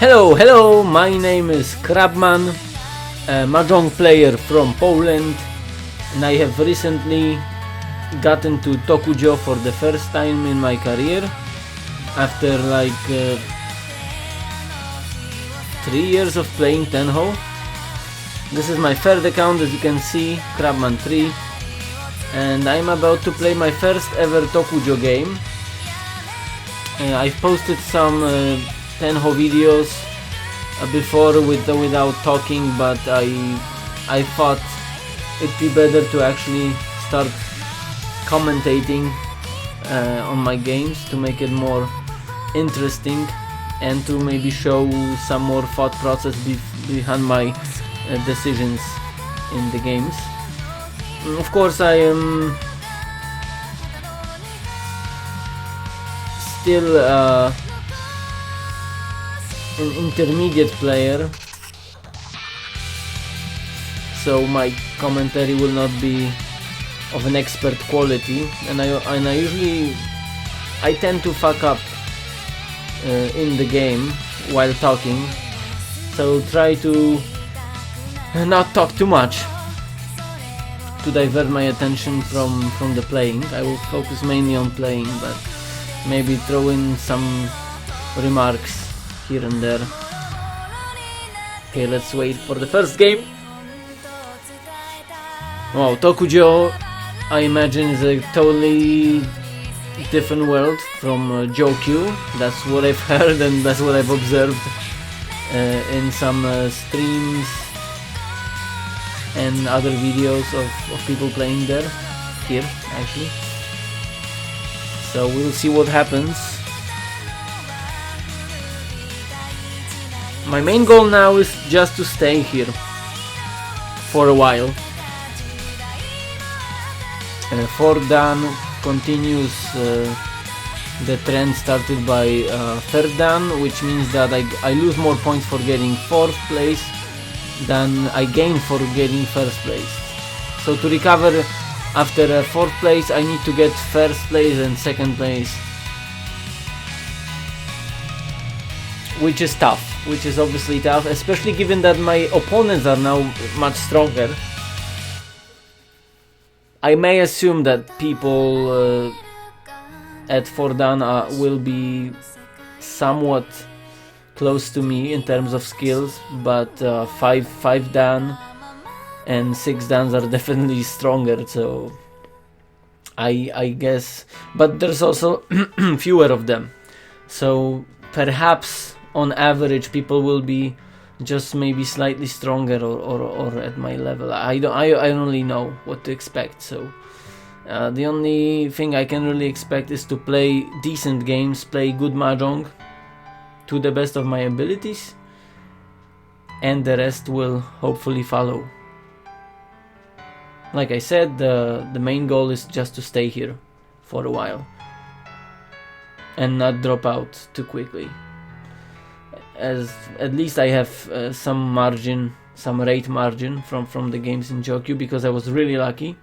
Hello, my name is Krabman, a Mahjong player from Poland, and I have recently gotten to Tokujou for the first time in my career after 3 years of playing Tenho. This is my third account, as you can see, Krabman3, and I'm about to play my first ever Tokujou game. I've posted some Tenho videos before without talking, but I thought it'd be better to actually start commentating on my games to make it more interesting and to maybe show some more thought process behind my decisions in the games. Of course, I am still an intermediate player, so my commentary will not be of an expert quality, and I tend to fuck up in the game while talking, so try to not talk too much to divert my attention from the playing. I will focus mainly on playing, but maybe throw in some remarks here and there. Okay, let's wait for the first game. Wow, Tokujou, I imagine, is a totally different world from Jokyu. That's what I've heard and that's what I've observed in some streams and other videos of people playing there, here actually. So we'll see what happens. My main goal now is just to stay here for a while. Fourth Dan continues the trend started by third Dan, which means that I lose more points for getting fourth place than I gain for getting first place. So to recover after fourth place, I need to get first place and second place, which is tough. Which is obviously tough, especially given that my opponents are now much stronger. I may assume that people at 4 Dan will be somewhat close to me in terms of skills, but 5 Dan and 6 Dans are definitely stronger, so I guess, but there's also fewer of them, so perhaps on average people will be just maybe slightly stronger or at my level. I don't really know what to expect, so the only thing I can really expect is to play decent games, play good Mahjong to the best of my abilities, and the rest will hopefully follow. Like I said, the main goal is just to stay here for a while and not drop out too quickly, as at least I have some margin, some rate margin from the games in Jokyu, because I was really lucky.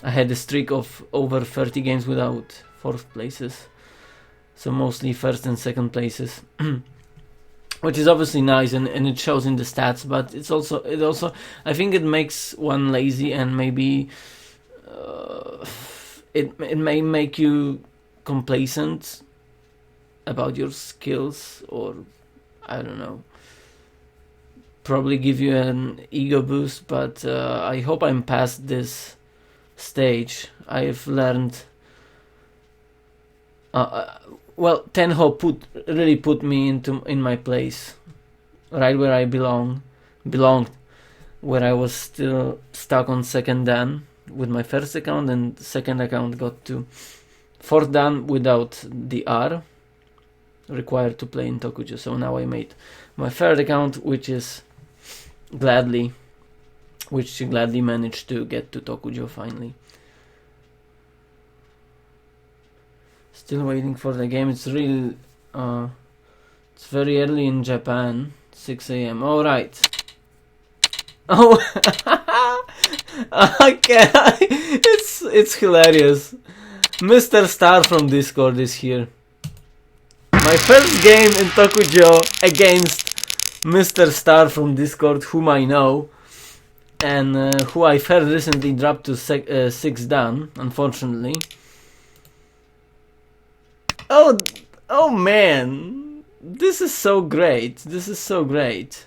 I had a streak of over 30 games without fourth places, so mostly first and second places, which is obviously nice and it shows in the stats, but it also I think it makes one lazy, and maybe it may make you complacent about your skills, or I don't know, probably give you an ego boost, but I hope I'm past this stage. I've learned well, Tenho really put me in my place, right where I belonged, where I was still stuck on second Dan with my first account, and second account got to fourth Dan without the R required to play in Tokujou. So now I made my third account, which gladly managed to get to Tokujou finally. Still waiting for the game. It's really it's very early in Japan, 6 AM. All right. Oh, okay. It's hilarious. Mr. Star from Discord is here. My first game in Tokujou against Mr. Star from Discord, whom I know, and who I've heard recently dropped to 6 dan, unfortunately. Oh man, this is so great. This is so great.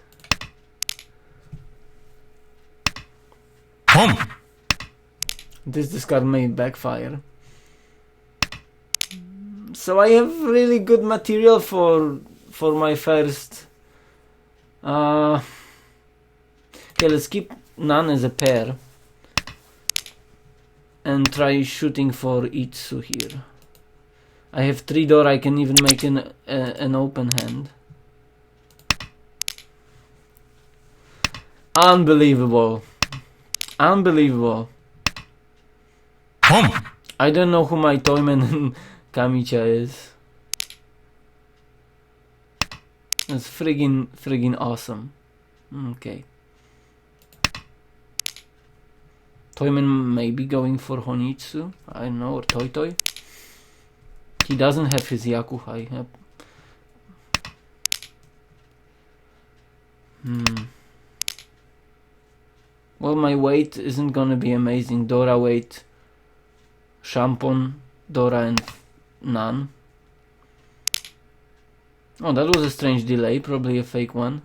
This discard may backfire. So I have really good material for my first. Okay, let's keep none as a pair and try shooting for Itsu here. I have 3 door. I can even make an open hand. Unbelievable. Unbelievable. I don't know who my Toyman and Kamicha is. That's friggin' awesome. Okay. Toyman may be going for Honitsu. I don't know, or Toy. He doesn't have his Yakuhai. Yep. Well, my weight isn't gonna be amazing. Dora weight, Shampon, Dora and none. Oh, that was a strange delay, probably a fake one,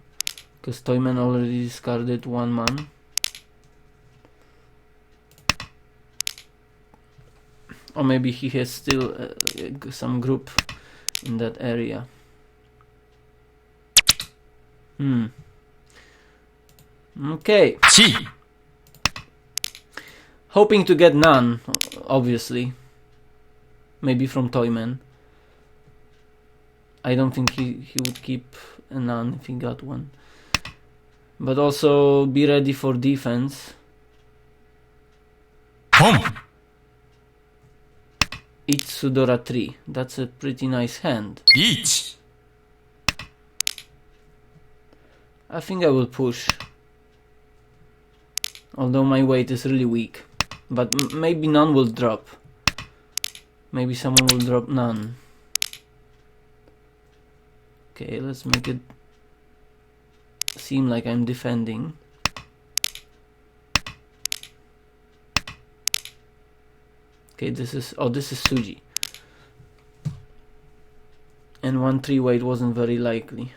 because Toyman already discarded 1 man. Or maybe he has still some group in that area. Okay. Hoping to get none, obviously. Maybe from Toyman. I don't think he would keep a none if he got one. But also be ready for defense. Itsudora 3. That's a pretty nice hand. I think I will push. Although my weight is really weak. But maybe none will drop. Maybe someone will drop none. Okay, let's make it seem like I'm defending. Okay, this is Suji. And 1-3 weight wasn't very likely.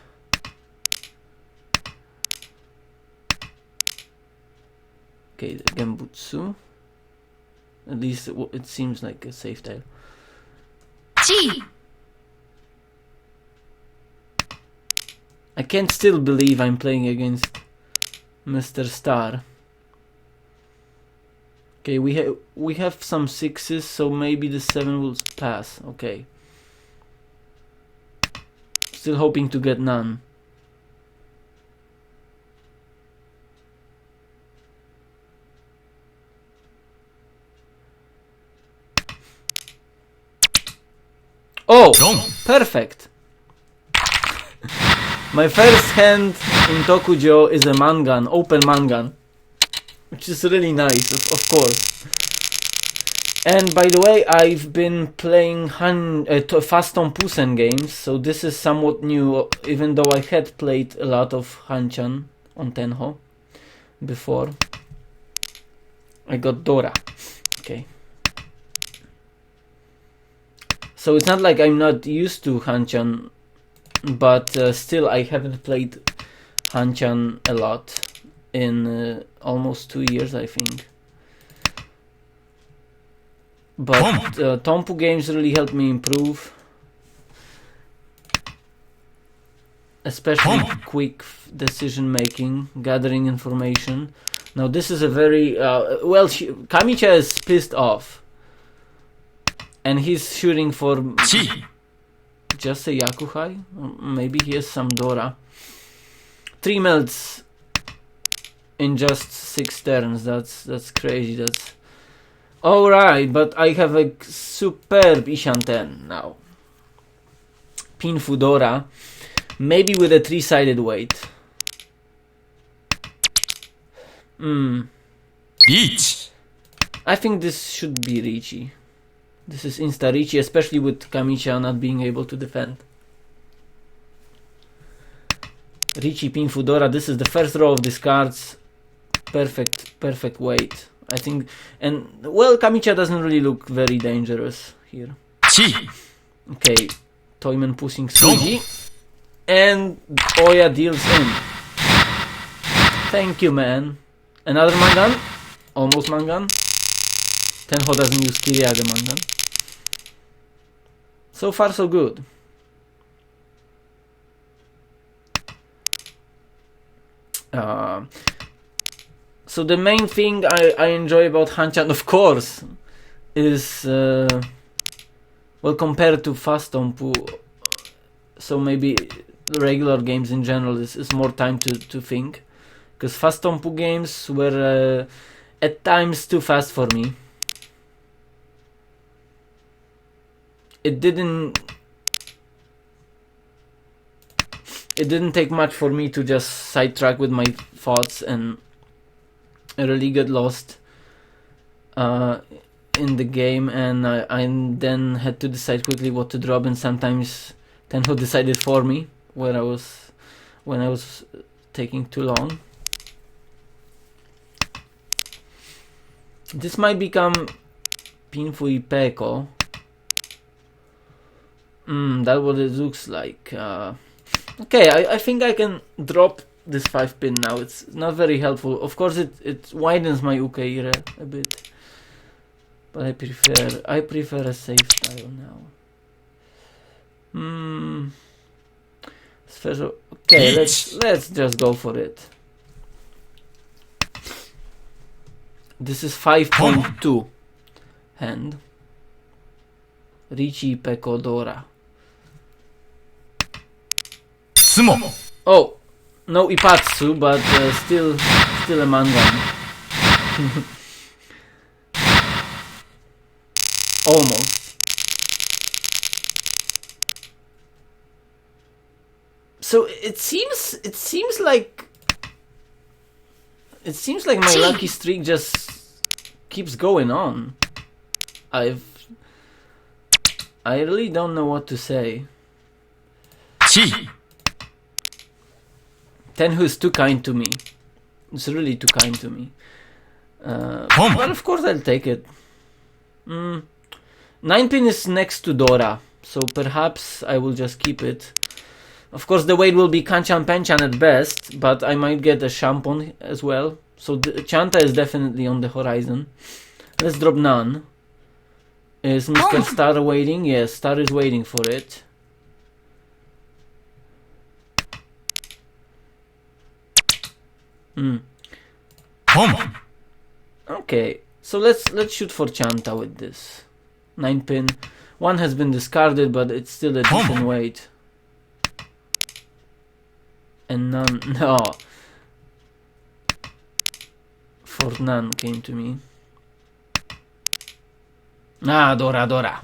Okay, the Gembutsu. At least it seems like a safe tile. I can't still believe I'm playing against Mr. Star. Okay, we have some 6s, so maybe the 7 will pass. Okay. Still hoping to get none. Oh, perfect. My first hand in Tokujou is a mangan, open mangan, which is really nice, of course. And by the way, I've been playing Fast on Pusen games, so this is somewhat new, even though I had played a lot of Hanchan on Tenho before. I got Dora. Okay. So it's not like I'm not used to Hanchan, but still I haven't played Hanchan a lot in almost 2 years, I think. But Tompu games really helped me improve, especially quick decision making, gathering information. Now this is a very well, Kamicha is pissed off, and he's shooting for just a Yakuhai. Maybe he has some Dora. 3 melts in just 6 turns. That's crazy. That's alright, but I have a superb Ishanten now. Pinfu Dora, maybe with a 3-sided weight. Reach. I think this should be Richie. This is insta Richie, especially with Kamicha not being able to defend. Richie Pin Fudora. This is the first row of discards. Perfect weight, I think. And well, Kamicha doesn't really look very dangerous here. Okay, Toyman pushing Suji, and Oya deals in. Thank you, man. Another Mangan, almost Mangan. Tenho doesn't use Kiriage Mangan. So far, so good. So the main thing I enjoy about Hanchan, of course, is well, compared to Fast Tompu, so maybe regular games in general is more time to think, because Fast Tompu games were at times too fast for me. It didn't take much for me to just sidetrack with my thoughts and really get lost in the game, and I then had to decide quickly what to drop, and sometimes Tenho decided for me when I was taking too long. This might become Pinfui Peko. That's what it looks like. Okay, I think I can drop this 5-pin now. It's not very helpful. Of course, it widens my ukeire a bit, but I prefer a safe style now. Special. Okay, let's just go for it. This is 5.2 hand. Richie Pekodora. Oh, no Ipatsu, but still a Mangan. Almost. So it seems like my lucky streak just keeps going on. I really don't know what to say. Tenhu is too kind to me. It's really too kind to me. But of course I'll take it. 9-pin is next to Dora, so perhaps I will just keep it. Of course the weight will be Kanchan Penchan at best, but I might get a Shampon as well. So the Chanta is definitely on the horizon. Let's drop none. Is Mr. Star waiting? Yes, Star is waiting for it. Okay, so let's shoot for Chanta with this 9-pin. One has been discarded, but it's still a decent weight. And none, no. For none came to me. Ah, Dora.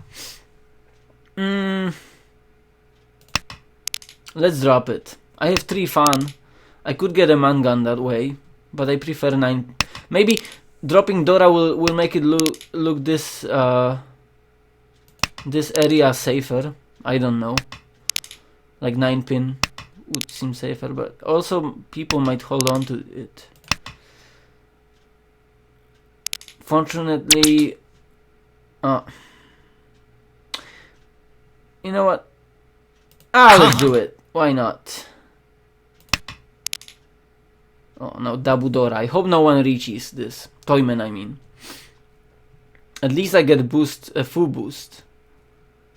Let's drop it. I have 3 fan. I could get a Mangan that way, but I prefer 9. Maybe dropping Dora will make it look this this area safer. I don't know. Like 9-pin would seem safer, but also people might hold on to it. Fortunately, you know what? Let's do it. Why not? Oh no, Dabudora. I hope no one reaches this. Toyman, I mean. At least I get a full boost.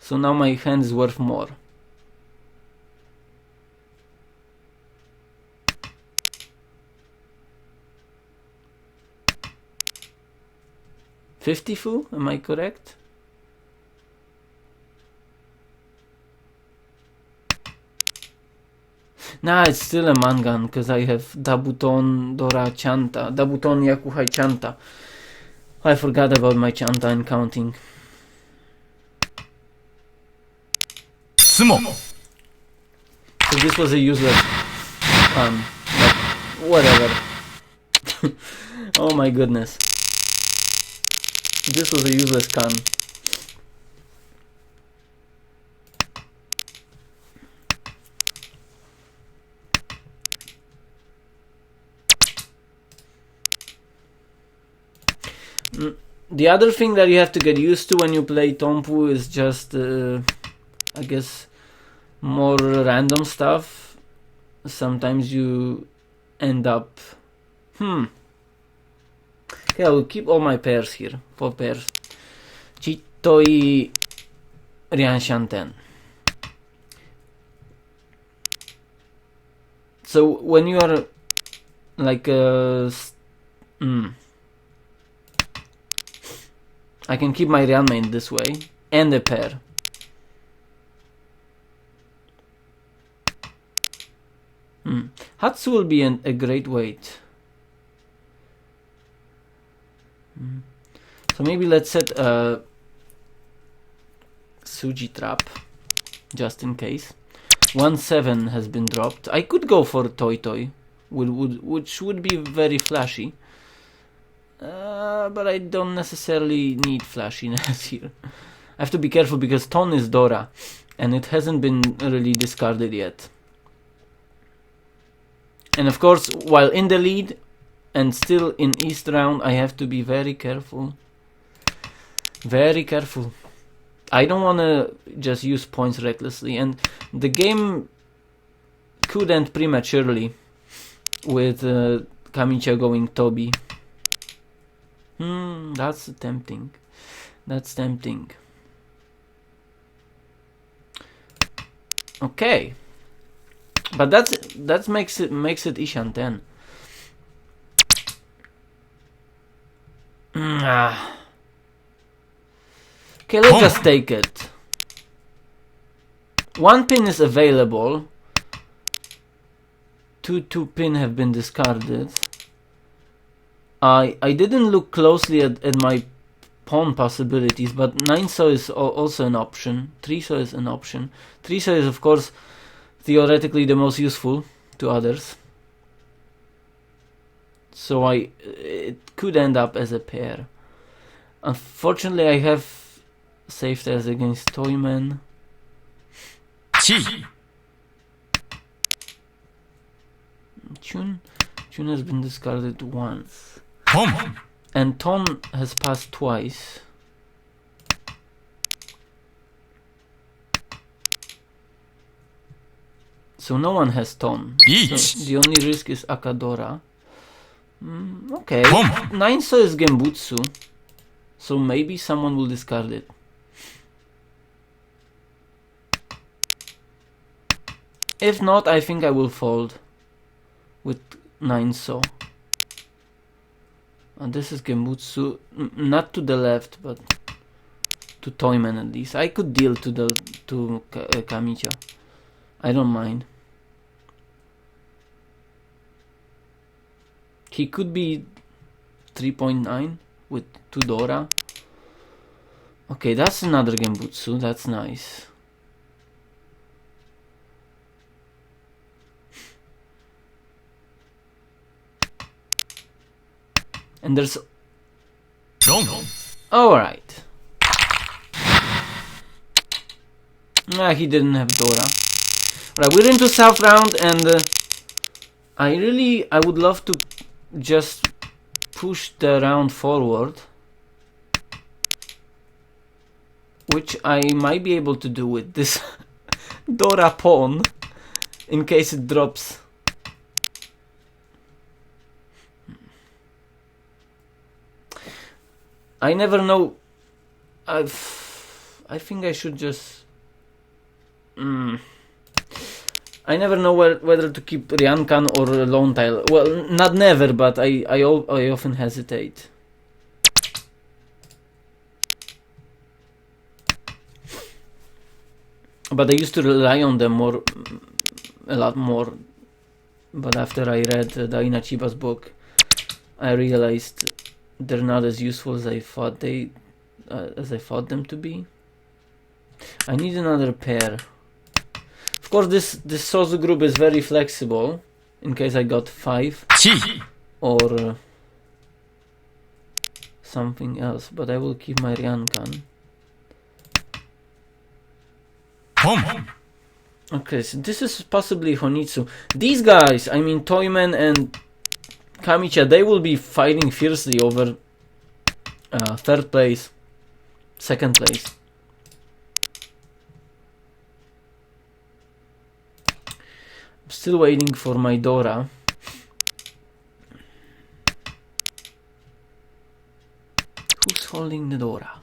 So now my hand is worth more. $50 fu? Am I correct? Nah, it's still a Mangan because I have Dabuton Dora Chanta. Dabuton Yakuhai Chanta. I forgot about my Chanta and counting. So this was a useless but whatever. Oh my goodness. This was a useless can. The other thing that you have to get used to when you play Tompu is just, I guess, more random stuff. Sometimes you end up... Okay, I will keep all my pairs here. 4 pairs. Chitoi Rianshanten. So when you are like I can keep my Rian main this way and a pair. Hatsu will be a great weight. So maybe let's set a Suji trap just in case. 1-7 has been dropped. I could go for Toi Toi, which would be very flashy. But I don't necessarily need flashiness here. I have to be careful because Ton is Dora, and it hasn't been really discarded yet. And of course, while in the lead and still in East round, I have to be very careful. Very careful. I don't want to just use points recklessly, and the game could end prematurely with Kamicha going Tobi. That's tempting. That's tempting. Okay, but that makes it Ishan 10. Okay, let's just take it. 1 pin is available. 2 pin have been discarded. I didn't look closely at my pawn possibilities, but 9 so is also an option. 3 so is an option. 3 so is of course theoretically the most useful to others. So it could end up as a pair. Unfortunately, I have saved as against Toyman. Chun has been discarded once. And Ton has passed twice. So no one has Ton. So the only risk is Akadora. Okay. 9 so is Gembutsu. So maybe someone will discard it. If not, I think I will fold with 9 so. And this is Gembutsu, not to the left, but to Toyman at least. I could deal to Kamicha. I don't mind. He could be 3.9 with 2 Dora. Okay, that's another Gembutsu. That's nice. And there's... Alright. Nah, he didn't have Dora. Right, we're into South round, and I would love to just push the round forward, which I might be able to do with this Dora pawn, in case it drops. I never know. I think I should just... I never know whether to keep Ryankan or Lone Tile. Well, not never, but I often hesitate. But I used to rely on them a lot more. But after I read Daina Chiba's book, I realized they're not as useful as I thought them to be. I need another pair. Of course, this Sozu group is very flexible, in case I got 5 or something else, but I will keep my Ryankan. Okay, so this is possibly Honitsu. These guys, I mean Toyman and Kamicha, they will be fighting fiercely over third place, second place. I'm still waiting for my Dora. Who's holding the Dora?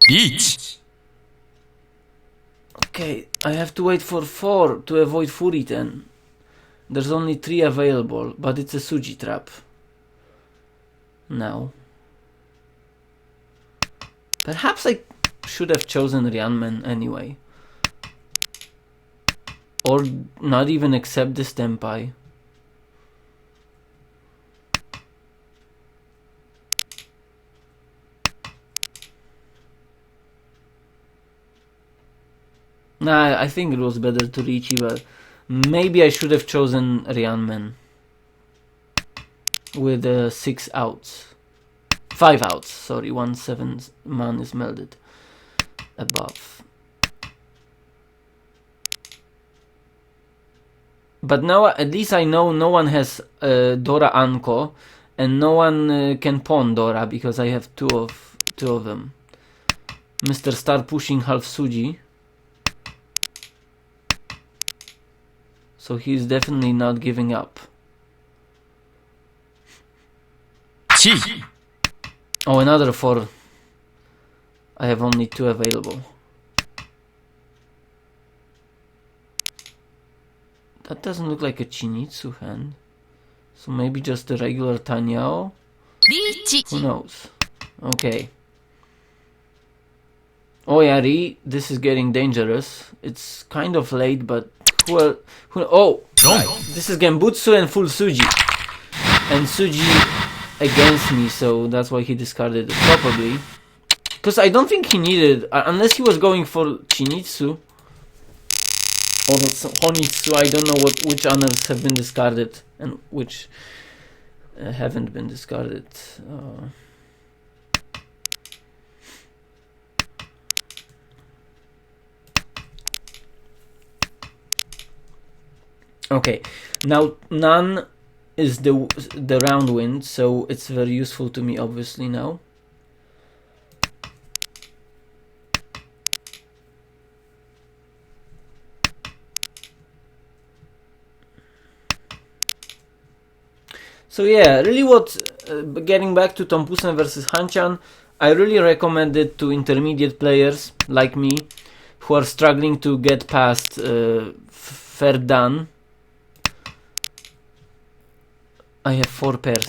Beach. Okay, I have to wait for 4 to avoid Furiten. There's only 3 available, but it's a Suji trap. Now. Perhaps I should have chosen Ryanman anyway. Or not even accept this Tenpai. Nah, I think it was better to Richie, but maybe I should have chosen Ryanman. With 6 outs. 5 outs, sorry, 1/7 man is melded above. But now at least I know no one has Dora Anko, and no one can pawn Dora because I have two of them. Mr. Star pushing half Suji. So he's definitely not giving up. Chi. Oh, another 4. I have only 2 available. That doesn't look like a Chinitsu hand. So maybe just a regular Tanyao? Who knows? Okay. Oh yeah, this is getting dangerous. It's kind of late, but oh! Right. This is Genbutsu and full Suji. And Suji against me, so that's why he discarded it, probably. Because I don't think he needed, unless he was going for Chinitsu. Or Honitsu, I don't know which honors have been discarded and which haven't been discarded. Okay, now none is the round wind, so it's very useful to me obviously now. So yeah, really getting back to Tompusen versus Hanchan, I really recommend it to intermediate players like me who are struggling to get past Ferdan. I have 4 pairs